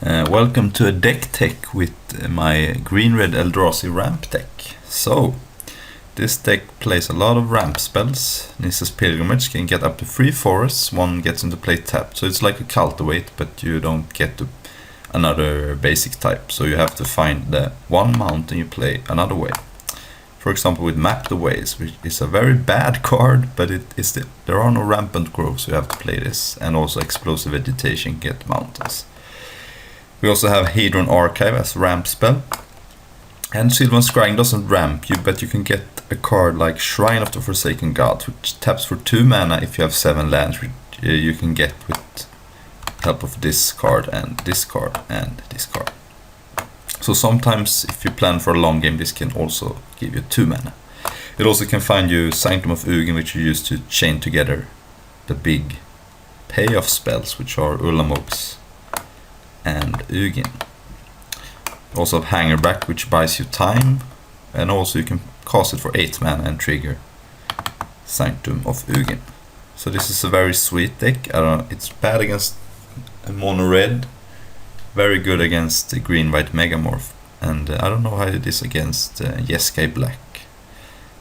Welcome to a Decktech with my green-red Eldrazi ramp deck. So, this deck plays a lot of ramp spells. Nissa's Pilgrimage can get up to 3 forests, one gets into play tapped. So it's like a cultivate, but you don't get to another basic type. So you have to find the one mountain you play another way. For example, with Map the Ways, which is a very bad card, but there are no rampant groves, so you have to play this. And also Explosive Vegetation, get mountains. We also have Hedron Archive as ramp spell. And Sylvan Scrying doesn't ramp you, but you can get a card like Shrine of the Forsaken Gods, which taps for 2 mana if you have 7 lands, which you can get with help of this card and this card and this card. So sometimes if you plan for a long game, this can also give you 2 mana. It also can find you Sanctum of Ugin, which you use to chain together the big payoff spells, which are Ullamogs and Ugin. Also have Hangerback, which buys you time, and also you can cast it for 8 mana and trigger Sanctum of Ugin. So this is a very sweet deck. It's bad against mono red, very good against the green-white Megamorph, and I don't know how it is against Jeskai Black.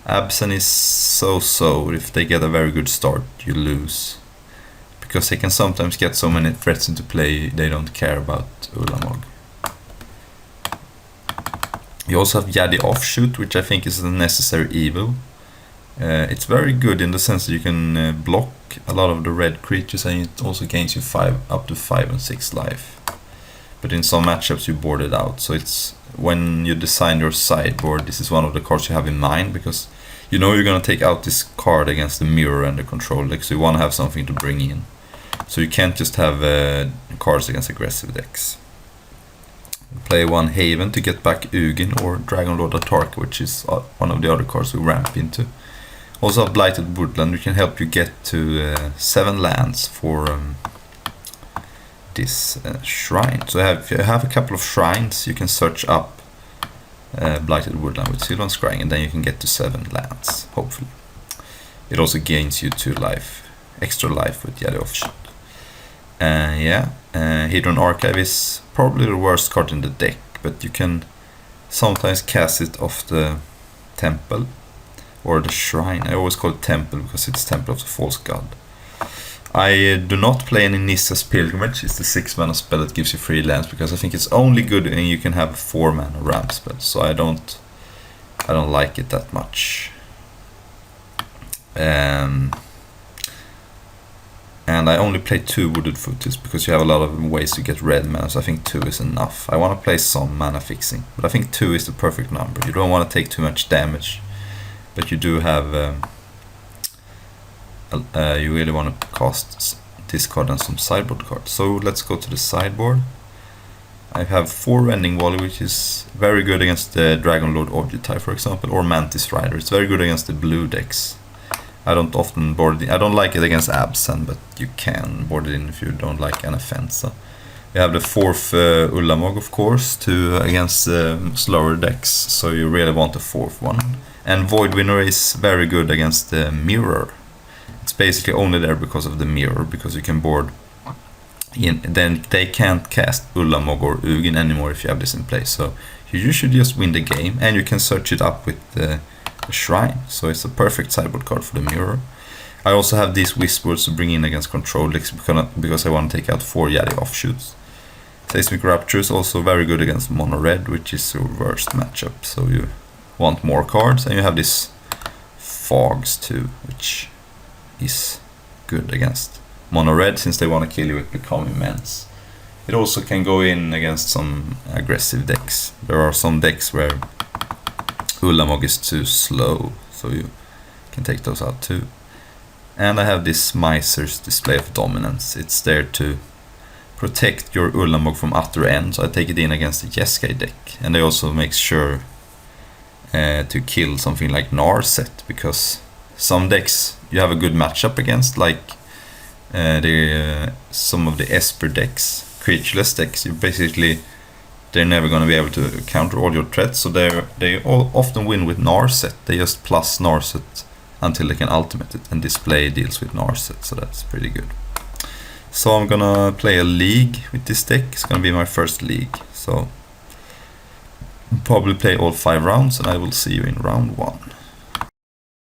Absen is so. If they get a very good start, you lose, because they can sometimes get so many threats into play they don't care about Ulamog. You also have Yadi Offshoot, which I think is a necessary evil. It's very good in the sense that you can block a lot of the red creatures, and it also gains you up to 5 and 6 life. But in some matchups you board it out, so it's when you design your sideboard, this is one of the cards you have in mind, because you know you're gonna take out this card against the mirror and the control deck, so you wanna have something to bring in. So you can't just have cards against aggressive decks. Play 1 Haven to get back Ugin or Dragonlord Atarka, which is one of the other cards we ramp into. Also have Blighted Woodland, which can help you get to 7 lands for this shrine. So if you have a couple of shrines, you can search up Blighted Woodland with Sylvan Scrying, and then you can get to 7 lands, hopefully. It also gains you 2 life, extra life with Yadi Offshoot. Hedron Archive is probably the worst card in the deck, but you can sometimes cast it off the temple or the shrine. I always call it temple because it's Temple of the False God. I do not play any Nissa's Pilgrimage. It's the 6 mana spell that gives you 3 lands, because I think it's only good when you can have 4 mana ramp spell. So I don't like it that much. And I only play 2 Wooded Footies because you have a lot of ways to get red mana, so I think 2 is enough. I want to play some mana fixing, but I think 2 is the perfect number. You don't want to take too much damage, but you do have you really want to cast this card and some sideboard cards. So let's go to the sideboard. I have 4 Rending Volley, which is very good against the Dragonlord Ojutai, for example, or Mantis Rider. It's very good against the blue decks. I don't often board it in. I don't like it against Absen, but you can board it in if you don't like an offense. We have the 4th Ulamog, of course, against slower decks, so you really want the 4th one. And Void Winner is very good against the mirror. It's basically only there because of the mirror, because you can board in. Then they can't cast Ulamog or Ugin anymore if you have this in place. So you should just win the game, and you can search it up with the shrine. So it's a perfect sideboard card for the mirror. I also have these Whispers to bring in against control decks because I want to take out 4 Yadi Offshoots. Seismic Rapture is also very good against mono red, which is your worst matchup. So you want more cards, and you have this Fogs too, which is good against mono red since they want to kill you with Become Immense. It also can go in against some aggressive decks. There are some decks where Ulamog is too slow, so you can take those out too. And I have this Miser's Display of Dominance. It's there to protect your Ulamog from utter end, so I take it in against the Jeskai deck. And they also make sure to kill something like Narset, because some decks you have a good matchup against, like some of the Esper decks, creatureless decks. They're never going to be able to counter all your threats, so they often win with Narset. They just plus Narset until they can ultimate it, and display deals with Narset, so that's pretty good. So I'm gonna play a league with this deck. It's gonna be my first league. So probably play all 5 rounds, and I will see you in round 1.